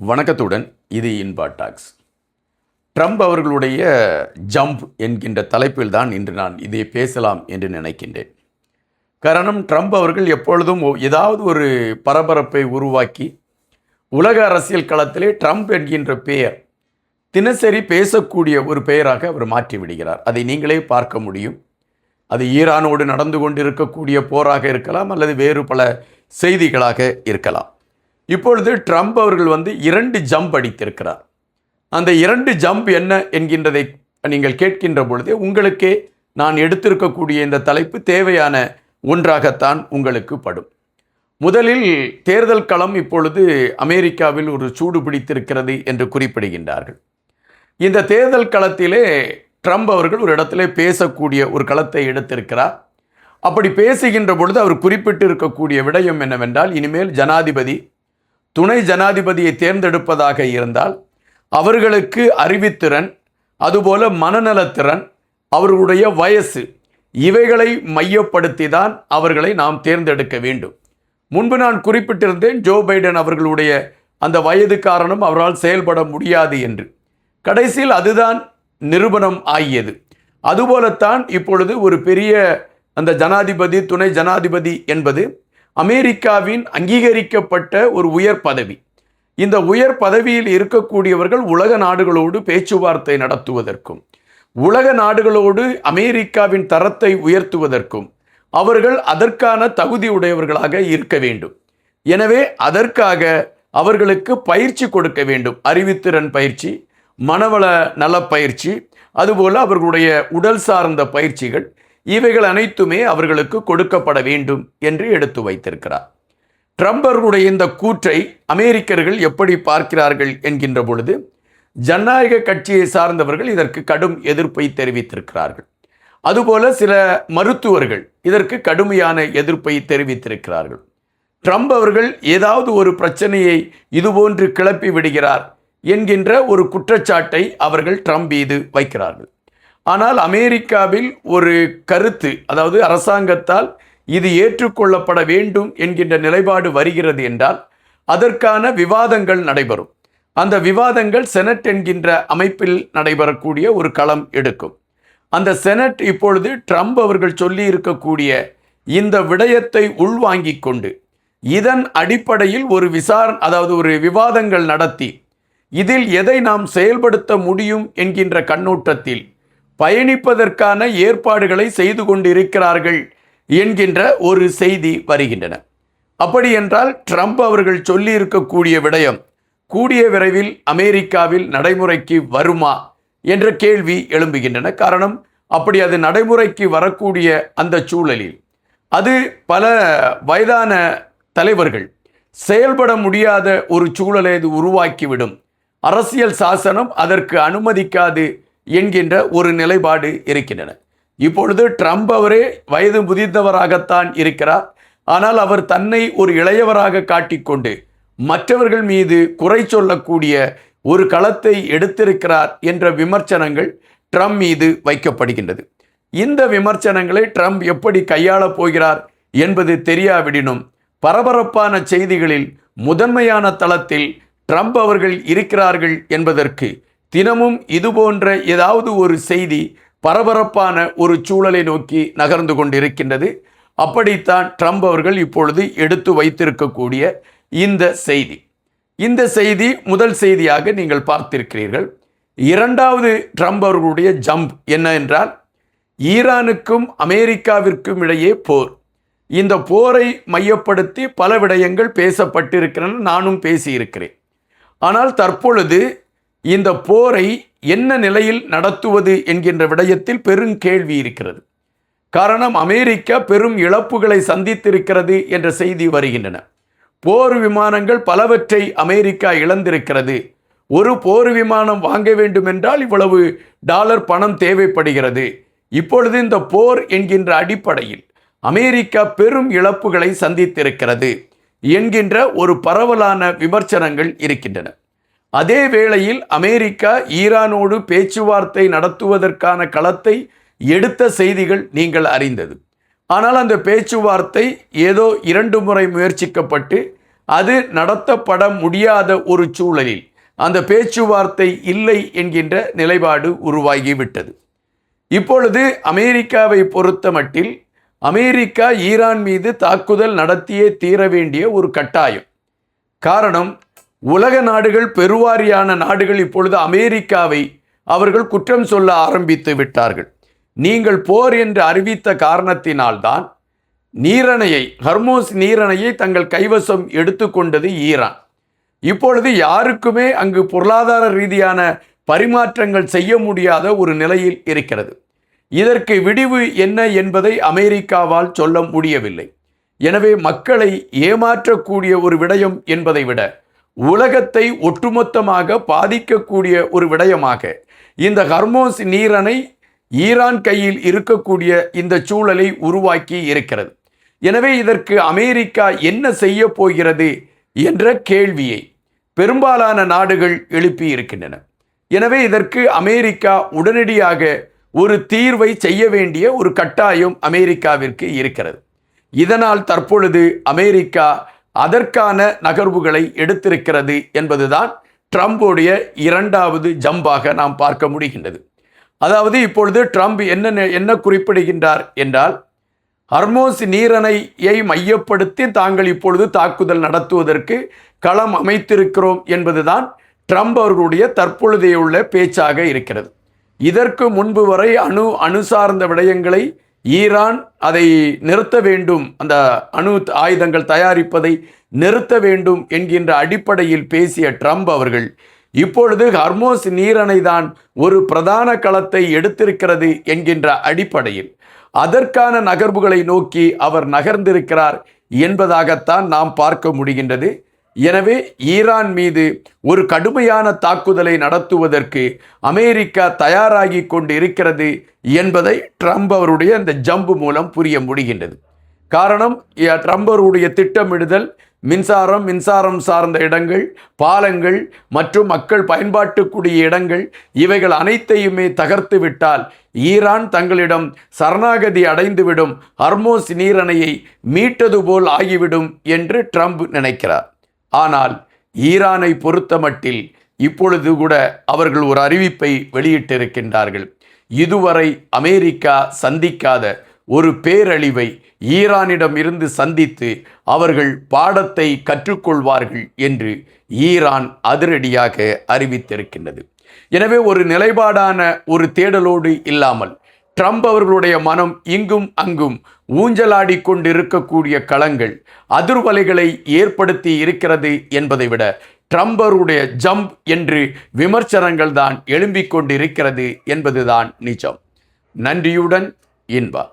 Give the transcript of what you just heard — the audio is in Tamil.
வணக்கத்துடன் இது இன்பா டாக்ஸ். ட்ரம்ப் அவர்களுடைய ஜம்ப் என்கின்ற தலைப்பில் தான் இன்று நான் இதை பேசலாம் என்று நினைக்கின்றேன். காரணம், ட்ரம்ப் அவர்கள் எப்பொழுதும் ஏதாவது ஒரு பரபரப்பை உருவாக்கி உலக அரசியல் களத்திலே ட்ரம்ப் என்கின்ற பெயர் தினசரி பேசக்கூடிய ஒரு பெயராக அவர் மாற்றிவிடுகிறார். அதை நீங்களே பார்க்க முடியும். அது ஈரானோடு நடந்து கொண்டிருக்கக்கூடிய போராக இருக்கலாம், அல்லது வேறு பல செய்திகளாக இருக்கலாம். இப்பொழுது ட்ரம்ப் அவர்கள் 2 ஜம்ப் அடித்திருக்கிறார். அந்த 2 ஜம்ப் என்ன என்கின்றதை நீங்கள் கேட்கின்ற பொழுதே உங்களுக்கே நான் எடுத்திருக்கக்கூடிய இந்த தலைப்பு தேவையான ஒன்றாகத்தான் உங்களுக்கு படும். முதலில் தேர்தல் களம் இப்பொழுது அமெரிக்காவில் ஒரு சூடு பிடித்திருக்கிறது என்று குறிப்பிடுகின்றார்கள். இந்த தேர்தல் களத்திலே ட்ரம்ப் அவர்கள் ஒரு இடத்திலே பேசக்கூடிய ஒரு களத்தை எடுத்திருக்கிறார். அப்படி பேசுகின்ற பொழுது அவர் குறிப்பிட்டு இருக்கக்கூடிய விடயம் என்னவென்றால், இனிமேல் ஜனாதிபதி துணை ஜனாதிபதியை தேர்ந்தெடுப்பதாக இருந்தால் அவர்களுக்கு அறிவுத்திறன், அதுபோல மனநலத்திறன், அவர்களுடைய வயசு, இவைகளை மையப்படுத்தி தான் அவர்களை நாம் தேர்ந்தெடுக்க வேண்டும். முன்பு நான் குறிப்பிட்டிருந்தேன், ஜோ பைடன் அவர்களுடைய அந்த வயது காரணம் அவரால் செயல்பட முடியாது என்று. கடைசியில் அதுதான் நிரூபணம் ஆகியது. அதுபோலத்தான் இப்பொழுது ஒரு பெரிய அந்த ஜனாதிபதி, துணை ஜனாதிபதி என்பது அமெரிக்காவின் அங்கீகரிக்கப்பட்ட ஒரு உயர் பதவி. இந்த உயர் பதவியில் இருக்கக்கூடியவர்கள் உலக நாடுகளோடு பேச்சுவார்த்தை நடத்துவதற்கும், உலக நாடுகளோடு அமெரிக்காவின் தரத்தை உயர்த்துவதற்கும் அவர்கள் அதற்கான தகுதியுடையவர்களாக இருக்க வேண்டும். எனவே அதற்காக அவர்களுக்கு பயிற்சி கொடுக்க வேண்டும். அறிவுத்திறன் பயிற்சி, மனவள நல பயிற்சி, அதுபோல அவர்களுடைய உடல் சார்ந்த பயிற்சிகள், இவைகள் அனைத்துமே அவர்களுக்கு கொடுக்கப்பட வேண்டும் என்று எடுத்து வைத்திருக்கிறார். ட்ரம்ப் அவர்களுடைய இந்த கூற்றை அமெரிக்கர்கள் எப்படி பார்க்கிறார்கள் என்கின்ற பொழுது, ஜனநாயக கட்சியை சார்ந்தவர்கள் இதற்கு கடும் எதிர்ப்பை தெரிவித்திருக்கிறார்கள். அதுபோல சில மருத்துவர்கள் இதற்கு கடுமையான எதிர்ப்பை தெரிவித்திருக்கிறார்கள். ட்ரம்ப் அவர்கள் ஏதாவது ஒரு பிரச்சனையை இதுபோன்று கிளப்பி விடுகிறார் என்கின்ற ஒரு குற்றச்சாட்டை அவர்கள் ட்ரம்ப் மீது வைக்கிறார்கள். ஆனால் அமெரிக்காவில் ஒரு கருத்து, அதாவது அரசாங்கத்தால் இது ஏற்றுக்கொள்ளப்பட வேண்டும் என்கின்ற நிலைப்பாடு வருகிறது என்றால் அதற்கான விவாதங்கள் நடைபெறும். அந்த விவாதங்கள் செனட் என்கின்ற அமைப்பில் நடைபெறக்கூடிய ஒரு களம் எடுக்கும். அந்த செனட் இப்பொழுது ட்ரம்ப் அவர்கள் சொல்லி இருக்கக்கூடிய இந்த விடயத்தை உள்வாங்கிக் கொண்டு இதன் அடிப்படையில் ஒரு அதாவது ஒரு விவாதங்கள் நடத்தி இதில் எதை நாம் செயல்படுத்த முடியும் என்கின்ற கண்ணோட்டத்தில் பயணிப்பதற்கான ஏற்பாடுகளை செய்து கொண்டிருக்கிறார்கள் என்கின்ற ஒரு செய்தி வருகின்றன. அப்படி என்றால் ட்ரம்ப் அவர்கள் சொல்லி இருக்கக்கூடிய விடயம் கூடிய விரைவில் அமெரிக்காவில் நடைமுறைக்கு வருமா என்ற கேள்வி எழும்புகின்றன. காரணம், அப்படி அது நடைமுறைக்கு வரக்கூடிய அந்த சூழலில் அது பல வயதான தலைவர்கள் செயல்பட முடியாத ஒரு சூழலை அது உருவாக்கிவிடும். அரசியல் சாசனம் அதற்கு அனுமதிக்காது என்கின்ற ஒரு நிலைப்பாடு இருக்கின்றன. இப்பொழுது ட்ரம்ப் அவரே வயது முதிர்ந்தவராகத்தான் இருக்கிறார். ஆனால் அவர் தன்னை ஒரு இளையவராக காட்டிக்கொண்டு மற்றவர்கள் மீது குறை சொல்லக்கூடிய ஒரு களத்தை எடுத்திருக்கிறார் என்ற விமர்சனங்கள் ட்ரம்ப் மீது வைக்கப்படுகின்றது. இந்த விமர்சனங்களை ட்ரம்ப் எப்படி கையாளப் போகிறார் என்பது தெரியாவிடினும் பரபரப்பான செய்திகளில் முதன்மையான தளத்தில் ட்ரம்ப் அவர்கள் இருக்கிறார்கள் என்பதற்கு தினமும் இதுபோன்ற ஏதாவது ஒரு செய்தி பரபரப்பான ஒரு சூழலை நோக்கி நகர்ந்து கொண்டிருக்கின்றது. அப்படித்தான் ட்ரம்ப் அவர்கள் இப்பொழுது எடுத்து வைத்திருக்கக்கூடிய இந்த செய்தி முதல் செய்தியாக நீங்கள் பார்த்திருக்கிறீர்கள். இரண்டாவது ட்ரம்ப் அவர்களுடைய ஜம்ப் என்ன என்றால், ஈரானுக்கும் அமெரிக்காவிற்கும் இடையே போர். இந்த போரை மையப்படுத்தி பல விடயங்கள் பேசப்பட்டிருக்கின்றன, நானும் பேசியிருக்கிறேன். ஆனால் தற்பொழுது இந்த போரை என்ன நிலையில் நடத்துவது என்கின்ற விடயத்தில் பெருங்கேள்வி இருக்கிறது. காரணம், அமெரிக்கா பெரும் இழப்புகளை சந்தித்திருக்கிறது என்ற செய்தி வருகின்றன. போர் விமானங்கள் பலவற்றை அமெரிக்கா இழந்திருக்கிறது. ஒரு போர் விமானம் வாங்க வேண்டும் என்றால் இவ்வளவு டாலர் பணம் தேவைப்படுகிறது. இப்பொழுது இந்த போர் என்கின்ற அடிப்படையில் அமெரிக்கா பெரும் இழப்புகளை சந்தித்திருக்கிறது என்கின்ற ஒரு பரவலான விமர்சனங்கள் இருக்கின்றன. அதே வேளையில் அமெரிக்கா ஈரானோடு பேச்சுவார்த்தை நடத்துவதற்கான களத்தை எடுத்த செய்திகள் நீங்கள் அறிந்தது. ஆனால் அந்த பேச்சுவார்த்தை ஏதோ 2 முறை முயற்சிக்கப்பட்டு அது நடத்தப்பட முடியாத ஒரு சூழலில் அந்த பேச்சுவார்த்தை இல்லை என்கின்ற நிலைப்பாடு உருவாகிவிட்டது. இப்பொழுது அமெரிக்காவை பொறுத்த மட்டில் அமெரிக்கா ஈரான் மீது தாக்குதல் நடத்தியே தீர வேண்டிய ஒரு கட்டாயம். காரணம், உலக நாடுகள், பெருவாரியான நாடுகள் இப்பொழுது அமெரிக்காவை அவர்கள் குற்றம் சொல்ல ஆரம்பித்து விட்டார்கள். நீங்கள் போர் என்று அறிவித்த காரணத்தினால்தான் ஹர்மோஸ் நீரணையை தங்கள் கைவசம் எடுத்துக்கொண்டது ஈரான். இப்பொழுது யாருக்குமே அங்கு பொருளாதார ரீதியான பரிமாற்றங்கள் செய்ய முடியாத ஒரு நிலையில் இருக்கிறது. இதற்கு விடிவு என்ன என்பதை அமெரிக்காவால் சொல்ல முடியவில்லை. எனவே மக்களை ஏமாற்றக்கூடிய ஒரு விடயம் என்பதை விட உலகத்தை ஒட்டுமொத்தமாக பாதிக்கக்கூடிய ஒரு விடயமாக இந்த ஹர்மோஸ் நீரணை ஈரான் கையில் இருக்கக்கூடிய இந்த சூழலை உருவாக்கி இருக்கிறது. எனவே இதற்கு அமெரிக்கா என்ன செய்ய போகிறது என்ற கேள்வியை பெரும்பாலான நாடுகள் எழுப்பி இருக்கின்றன. எனவே இதற்கு அமெரிக்கா உடனடியாக ஒரு தீர்வை செய்ய வேண்டிய ஒரு கட்டாயம் அமெரிக்காவிற்கு இருக்கிறது. இதனால் தற்பொழுது அமெரிக்கா அதற்கான நகர்வுகளை எடுத்திருக்கிறது என்பதுதான் ட்ரம்புடைய இரண்டாவது ஜம்பாக நாம் பார்க்க முடிகின்றது. அதாவது இப்பொழுது ட்ரம்ப் என்ன குறிப்பிடுகின்றார் என்றால், ஹர்மோஸ் நீரணையை மையப்படுத்தி தாங்கள் இப்பொழுது தாக்குதல் நடத்துவதற்கு களம் அமைத்திருக்கிறோம் என்பதுதான் ட்ரம்ப் அவர்களுடைய தற்பொழுதையுள்ள பேச்சாக இருக்கிறது. இதற்கு முன்பு வரை அணு சார்ந்த விடயங்களை ஈரான் அதை நிறுத்த வேண்டும், அந்த அணு ஆயுதங்கள் தயாரிப்பதை நிறுத்த வேண்டும் என்கின்ற அடிப்படையில் பேசிய ட்ரம்ப் அவர்கள் இப்பொழுது ஹர்மோஸ் நீரணை தான் ஒரு பிரதான களத்தை எடுத்திருக்கிறது என்கின்ற அடிப்படையில் அதற்கான நகர்வுகளை நோக்கி அவர் நகர்ந்திருக்கிறார் என்பதாகத்தான் நாம் பார்க்க முடிகின்றது. எனவே ஈரான் மீது ஒரு கடுமையான தாக்குதலை நடத்துவதற்கு அமெரிக்கா தயாராகி கொண்டு இருக்கிறது என்பதை ட்ரம்ப் அவருடைய இந்த ஜம்பு மூலம் புரிய முடிகின்றது. காரணம், ட்ரம்ப் அவருடைய திட்டமிடுதல் மின்சாரம் சார்ந்த இடங்கள், பாலங்கள் மற்றும் மக்கள் பயன்பாட்டுக்குரிய இடங்கள், இவைகள் அனைத்தையுமே தகர்த்து விட்டால் ஈரான் தங்களிடம் சரணாகதி அடைந்துவிடும், ஹர்மோஸ் நீரணையை மீட்டது போல் ஆகிவிடும் என்று ட்ரம்ப் நினைக்கிறார். ஆனால் ஈரானை பொறுத்தமட்டில் இப்பொழுது கூட அவர்கள் ஒரு அறிவிப்பை வெளியிட்டிருக்கின்றார்கள். இதுவரை அமெரிக்கா சந்திக்காத ஒரு பேரழிவை ஈரானிடம் இருந்து சந்தித்து அவர்கள் பாடத்தை கற்றுக்கொள்வார்கள் என்று ஈரான் அதிரடியாக அறிவித்திருக்கின்றது. எனவே ஒரு நிலைப்பாடான ஒரு தேடலோடு இல்லாமல் ட்ரம்ப் அவர்களுடைய மனம் இங்கும் அங்கும் ஊஞ்சலாடி கொண்டிருக்கக்கூடிய களங்கள் அதிர்வலைகளை ஏற்படுத்தி இருக்கிறது என்பதை விட ட்ரம்ப் அவருடைய ஜம்ப் என்று விமர்சனங்கள் தான் எழும்பிக் கொண்டிருக்கிறது என்பதுதான் நிஜம். நன்றியுடன் இன்பா.